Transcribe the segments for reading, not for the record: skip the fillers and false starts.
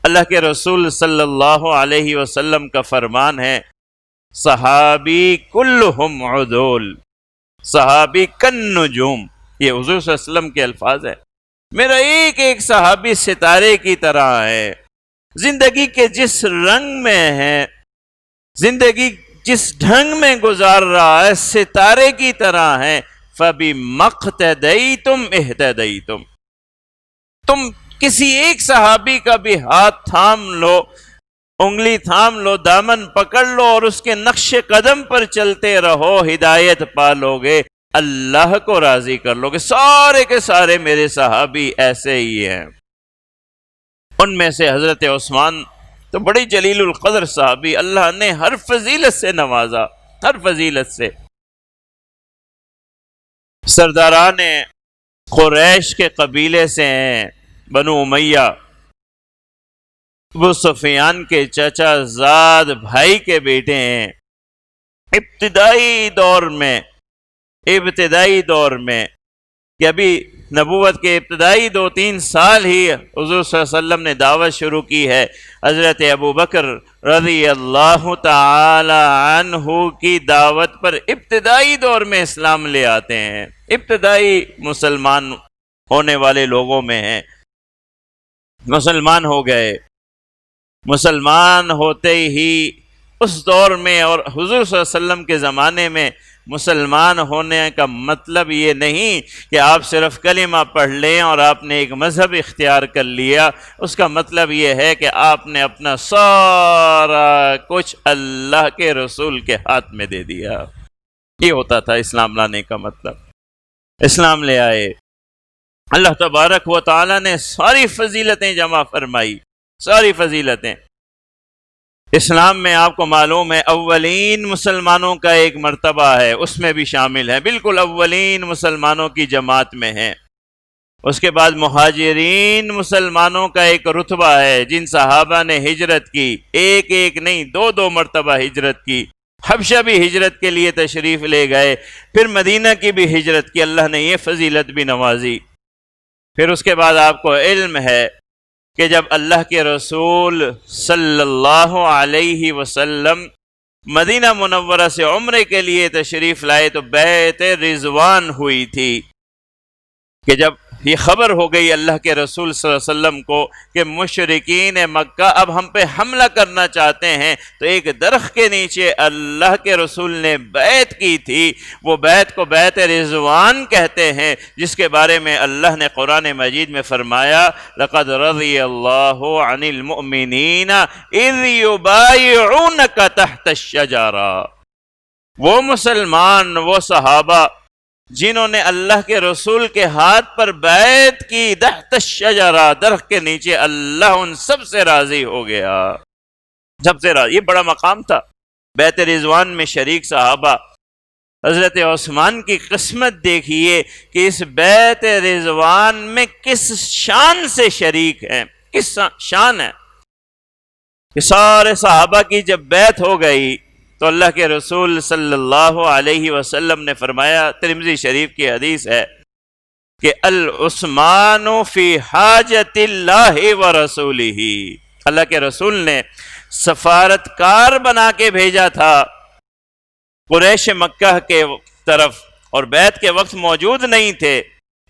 اللہ کے رسول صلی اللہ علیہ وسلم کا فرمان ہے، صحابی کلہم عدول، صحابی کالنجوم، یہ حضور صلی اللہ علیہ وسلم کے الفاظ ہیں۔ میرا ایک ایک صحابی ستارے کی طرح ہے، زندگی کے جس رنگ میں ہے، زندگی جس ڈھنگ میں گزار رہا ہے، ستارے کی طرح ہے۔ فَبِمَقْتَدَيْتُمْ اِهْتَدَيْتُمْ، تم کسی ایک صحابی کا بھی ہاتھ تھام لو، انگلی تھام لو، دامن پکڑ لو اور اس کے نقش قدم پر چلتے رہو، ہدایت پا لو گے، اللہ کو راضی کر لو گے۔ سارے کے سارے میرے صحابی ایسے ہی ہیں۔ ان میں سے حضرت عثمان تو بڑی جلیل القدر صحابی، اللہ نے ہر فضیلت سے نوازا، ہر فضیلت سے۔ سرداران قریش کے قبیلے سے ہیں، بنو امیہ، ابو سفیان کے چچا زاد بھائی کے بیٹے ہیں۔ ابتدائی دور میں کہ ابھی نبوت کے ابتدائی 2-3 سال ہی حضور صلی اللہ علیہ وسلم نے دعوت شروع کی ہے، حضرت ابو بکر رضی اللہ تعالی عنہ کی دعوت پر ابتدائی دور میں اسلام لے آتے ہیں، ابتدائی مسلمان ہونے والے لوگوں میں ہیں۔ مسلمان ہو گئے، مسلمان ہوتے ہی اس دور میں اور حضور صلی اللہ علیہ وسلم کے زمانے میں مسلمان ہونے کا مطلب یہ نہیں کہ آپ صرف کلمہ پڑھ لیں اور آپ نے ایک مذہب اختیار کر لیا، اس کا مطلب یہ ہے کہ آپ نے اپنا سارا کچھ اللہ کے رسول کے ہاتھ میں دے دیا۔ یہ ہوتا تھا اسلام لانے کا مطلب۔ اسلام لے آئے، اللہ تبارک و تعالی نے ساری فضیلتیں جمع فرمائی، ساری فضیلتیں۔ اسلام میں آپ کو معلوم ہے اولین مسلمانوں کا ایک مرتبہ ہے، اس میں بھی شامل ہے، بالکل اولین مسلمانوں کی جماعت میں ہیں۔ اس کے بعد مہاجرین مسلمانوں کا ایک رتبہ ہے، جن صحابہ نے ہجرت کی، ایک ایک نہیں 2 مرتبہ ہجرت کی۔ حبشہ بھی ہجرت کے لیے تشریف لے گئے، پھر مدینہ کی بھی ہجرت کی، اللہ نے یہ فضیلت بھی نوازی۔ پھر اس کے بعد آپ کو علم ہے کہ جب اللہ کے رسول صلی اللہ علیہ وسلم مدینہ منورہ سے عمرے کے لیے تشریف لائے تو بیعت رضوان ہوئی تھی، کہ جب یہ خبر ہو گئی اللہ کے رسول صلی اللہ علیہ وسلم کو کہ مشرکین مکہ اب ہم پہ حملہ کرنا چاہتے ہیں، تو ایک درخت کے نیچے اللہ کے رسول نے بیعت کی تھی، وہ بیعت کو بیعت رضوان کہتے ہیں، جس کے بارے میں اللہ نے قرآن مجید میں فرمایا لَقَدْ رَضِيَ اللَّهُ عَنِ الْمُؤْمِنِينَ إِذْ يُبَايِعُونَكَ تَحْتَ الشَّجَرَةِ، وہ مسلمان، وہ صحابہ جنہوں نے اللہ کے رسول کے ہاتھ پر بیعت کی تحت الشجرہ، درخت کے نیچے، اللہ ان سب سے راضی ہو گیا، سب سے راضی۔ یہ بڑا مقام تھا، بیعت رضوان میں شریک صحابہ۔ حضرت عثمان کی قسمت دیکھیے کہ اس بیعت رضوان میں کس شان سے شریک ہیں، کس شان ہے کہ سارے صحابہ کی جب بیعت ہو گئی تو اللہ کے رسول صلی اللہ علیہ وسلم نے فرمایا، ترمذی شریف کی حدیث ہے کہ العثمان فی حاجت اللہ ورسولہ، اللہ کے رسول نے سفارتکار بنا کے بھیجا تھا قریش مکہ کے طرف، اور بیعت کے وقت موجود نہیں تھے،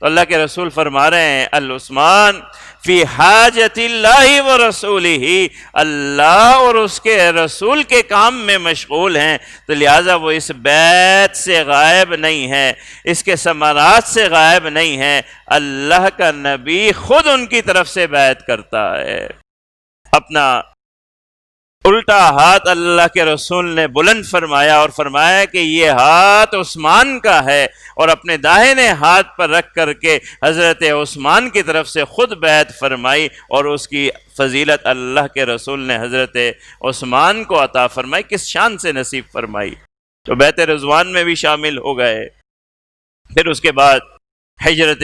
تو اللہ کے رسول فرما رہے ہیں العثمان فی حاجت اللہ ورسولہ، اللہ اور اس کے رسول کے کام میں مشغول ہیں، تو لہٰذا وہ اس بیعت سے غائب نہیں ہے، اس کے ثمرات سے غائب نہیں ہے، اللہ کا نبی خود ان کی طرف سے بیعت کرتا ہے۔ اپنا الٹا ہاتھ اللہ کے رسول نے بلند فرمایا اور فرمایا کہ یہ ہاتھ عثمان کا ہے، اور اپنے داہنے ہاتھ پر رکھ کر کے حضرت عثمان کی طرف سے خود بیعت فرمائی، اور اس کی فضیلت اللہ کے رسول نے حضرت عثمان کو عطا فرمائی، کس شان سے نصیب فرمائی، تو بیعت رضوان میں بھی شامل ہو گئے۔ پھر اس کے بعد ہجرت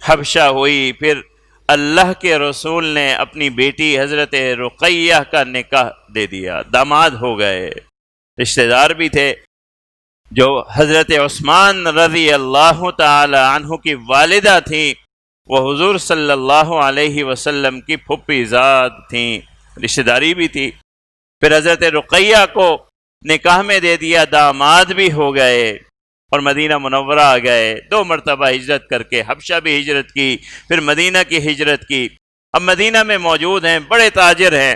حبشہ ہوئی، پھر اللہ کے رسول نے اپنی بیٹی حضرت رقیہ کا نکاح دے دیا، داماد ہو گئے، رشتہ دار بھی تھے، جو حضرت عثمان رضی اللہ تعالی عنہ کی والدہ تھیں، وہ حضور صلی اللہ علیہ وسلم کی پھپھی ذات تھیں، رشتہ داری بھی تھی۔ پھر حضرت رقیہ کو نکاح میں دے دیا، داماد بھی ہو گئے اور مدینہ منورہ آ گئے۔ 2 مرتبہ ہجرت کر کے حبشہ بھی ہجرت کی، پھر مدینہ کی ہجرت کی۔ اب مدینہ میں موجود ہیں، بڑے تاجر ہیں۔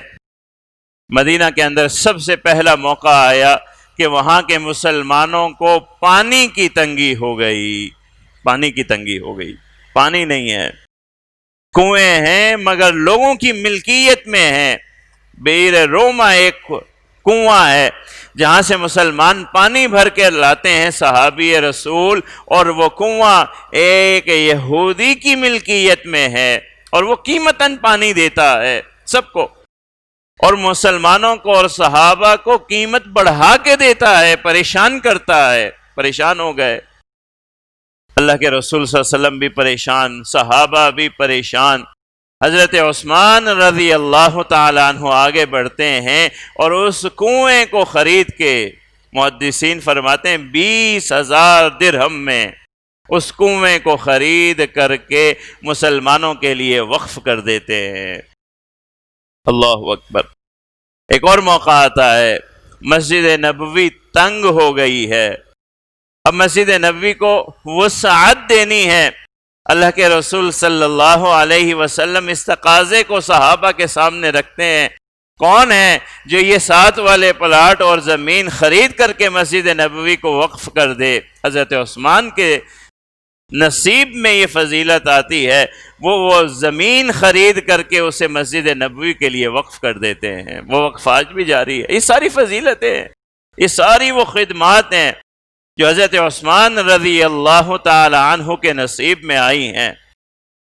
مدینہ کے اندر سب سے پہلا موقع آیا کہ وہاں کے مسلمانوں کو پانی کی تنگی ہو گئی، پانی کی تنگی ہو گئی، پانی نہیں ہے، کنویں ہیں مگر لوگوں کی ملکیت میں ہیں۔ بئر روما ایک کنواں ہے جہاں سے مسلمان پانی بھر کے لاتے ہیں صحابی رسول، اور وہ کنواں ایک یہودی کی ملکیت میں ہے اور وہ قیمتاً پانی دیتا ہے سب کو، اور مسلمانوں کو اور صحابہ کو قیمت بڑھا کے دیتا ہے، پریشان کرتا ہے۔ پریشان ہو گئے، اللہ کے رسول صلی اللہ علیہ وسلم بھی پریشان، صحابہ بھی پریشان۔ حضرت عثمان رضی اللہ تعالیٰ عنہ آگے بڑھتے ہیں اور اس کنویں کو خرید کے، محدثین فرماتے ہیں 20,000 درہم میں اس کنویں کو خرید کر کے مسلمانوں کے لیے وقف کر دیتے ہیں۔ اللہ اکبر۔ ایک اور موقع آتا ہے، مسجد نبوی تنگ ہو گئی ہے، اب مسجد نبوی کو وسعت دینی ہے۔ اللہ کے رسول صلی اللہ علیہ وسلم اس تقاضے کو صحابہ کے سامنے رکھتے ہیں۔ کون ہے جو یہ 7 والے پلاٹ اور زمین خرید کر کے مسجد نبوی کو وقف کر دے؟ حضرت عثمان کے نصیب میں یہ فضیلت آتی ہے، وہ زمین خرید کر کے اسے مسجد نبوی کے لیے وقف کر دیتے ہیں۔ وہ وقف آج بھی جاری ہے۔ یہ ساری فضیلتیں ہیں، یہ ساری وہ خدمات ہیں جو حضرت عثمان رضی اللہ تعالی عنہ کے نصیب میں آئی ہیں۔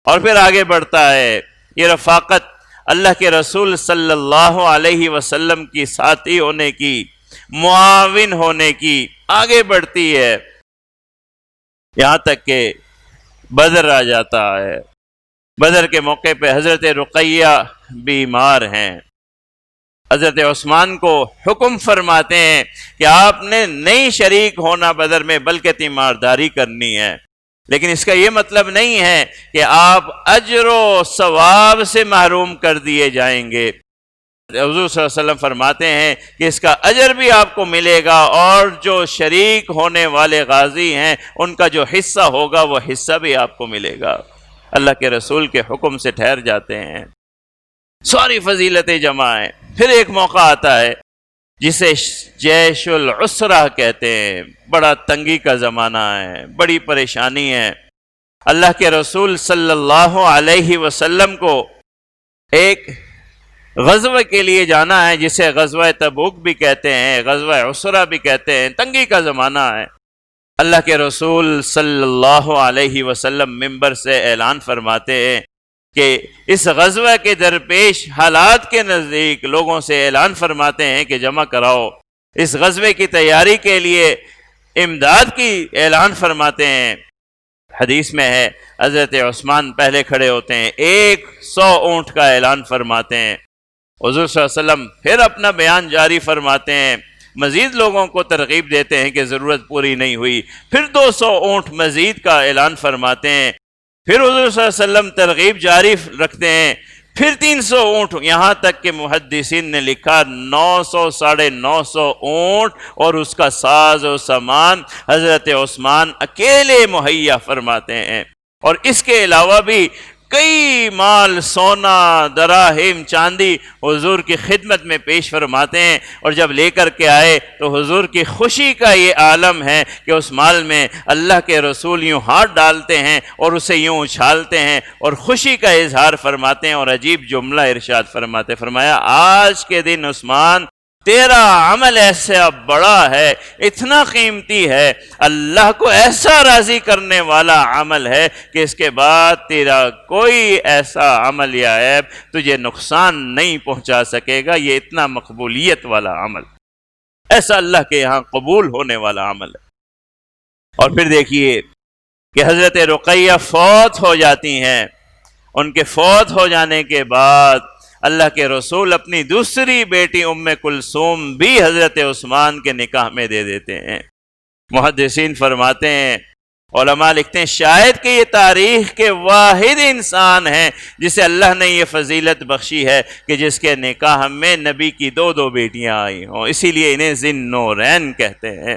اور پھر آگے بڑھتا ہے یہ رفاقت اللہ کے رسول صلی اللہ علیہ وسلم کی ساتھی ہونے کی، معاون ہونے کی، آگے بڑھتی ہے، یہاں تک کہ بدر آ جاتا ہے۔ بدر کے موقع پہ حضرت رقیہ بیمار ہیں، حضرت عثمان کو حکم فرماتے ہیں کہ آپ نے نہیں شریک ہونا بدر میں بلکہ تیمارداری کرنی ہے، لیکن اس کا یہ مطلب نہیں ہے کہ آپ اجر و ثواب سے محروم کر دیے جائیں گے۔ حضور صلی اللہ علیہ وسلم فرماتے ہیں کہ اس کا اجر بھی آپ کو ملے گا، اور جو شریک ہونے والے غازی ہیں ان کا جو حصہ ہوگا وہ حصہ بھی آپ کو ملے گا۔ اللہ کے رسول کے حکم سے ٹھہر جاتے ہیں، ساری فضیلتیں جمع ہیں۔ پھر ایک موقع آتا ہے جسے جیش العسرہ کہتے ہیں، بڑا تنگی کا زمانہ ہے، بڑی پریشانی ہے۔ اللہ کے رسول صلی اللہ علیہ وسلم کو ایک غزوہ کے لیے جانا ہے جسے غزوہ تبوک بھی کہتے ہیں، غزوہ عسرہ بھی کہتے ہیں، تنگی کا زمانہ ہے۔ اللہ کے رسول صلی اللہ علیہ وسلم منبر سے اعلان فرماتے ہیں کہ اس غزوہ کے درپیش حالات کے نزدیک لوگوں سے اعلان فرماتے ہیں کہ جمع کراؤ، اس غزوے کی تیاری کے لیے امداد کی اعلان فرماتے ہیں۔ حدیث میں ہے حضرت عثمان پہلے کھڑے ہوتے ہیں، 100 اونٹ کا اعلان فرماتے ہیں۔ حضور صلی اللہ علیہ وسلم پھر اپنا بیان جاری فرماتے ہیں، مزید لوگوں کو ترغیب دیتے ہیں کہ ضرورت پوری نہیں ہوئی، پھر 200 اونٹ مزید کا اعلان فرماتے ہیں، پھر حضور صلی اللہ علیہ وسلم ترغیب جاری رکھتے ہیں، پھر 300 اونٹ، یہاں تک کہ محدثین نے لکھا 900 ساڑھے 900 اونٹ اور اس کا ساز و سامان حضرت عثمان اکیلے مہیا فرماتے ہیں۔ اور اس کے علاوہ بھی کئی مال، سونا، دراہم، چاندی حضور کی خدمت میں پیش فرماتے ہیں، اور جب لے کر کے آئے تو حضور کی خوشی کا یہ عالم ہے کہ اس مال میں اللہ کے رسول یوں ہاتھ ڈالتے ہیں اور اسے یوں اچھالتے ہیں اور خوشی کا اظہار فرماتے ہیں، اور عجیب جملہ ارشاد فرماتے، فرمایا آج کے دن عثمان تیرا عمل ایسا بڑا ہے، اتنا قیمتی ہے، اللہ کو ایسا راضی کرنے والا عمل ہے کہ اس کے بعد تیرا کوئی ایسا عمل یا عیب تجھے نقصان نہیں پہنچا سکے گا، یہ اتنا مقبولیت والا عمل، ایسا اللہ کے یہاں قبول ہونے والا عمل ہے۔ اور پھر دیکھیے کہ حضرت رقیہ فوت ہو جاتی ہیں، ان کے فوت ہو جانے کے بعد اللہ کے رسول اپنی دوسری بیٹی ام کلثوم بھی حضرت عثمان کے نکاح میں دے دیتے ہیں۔ محدثین فرماتے ہیں علماء لکھتے ہیں شاید کہ یہ تاریخ کے واحد انسان ہیں جسے اللہ نے یہ فضیلت بخشی ہے کہ جس کے نکاح میں نبی کی دو بیٹیاں آئی ہوں، اسی لیے انہیں ذی النورین کہتے ہیں۔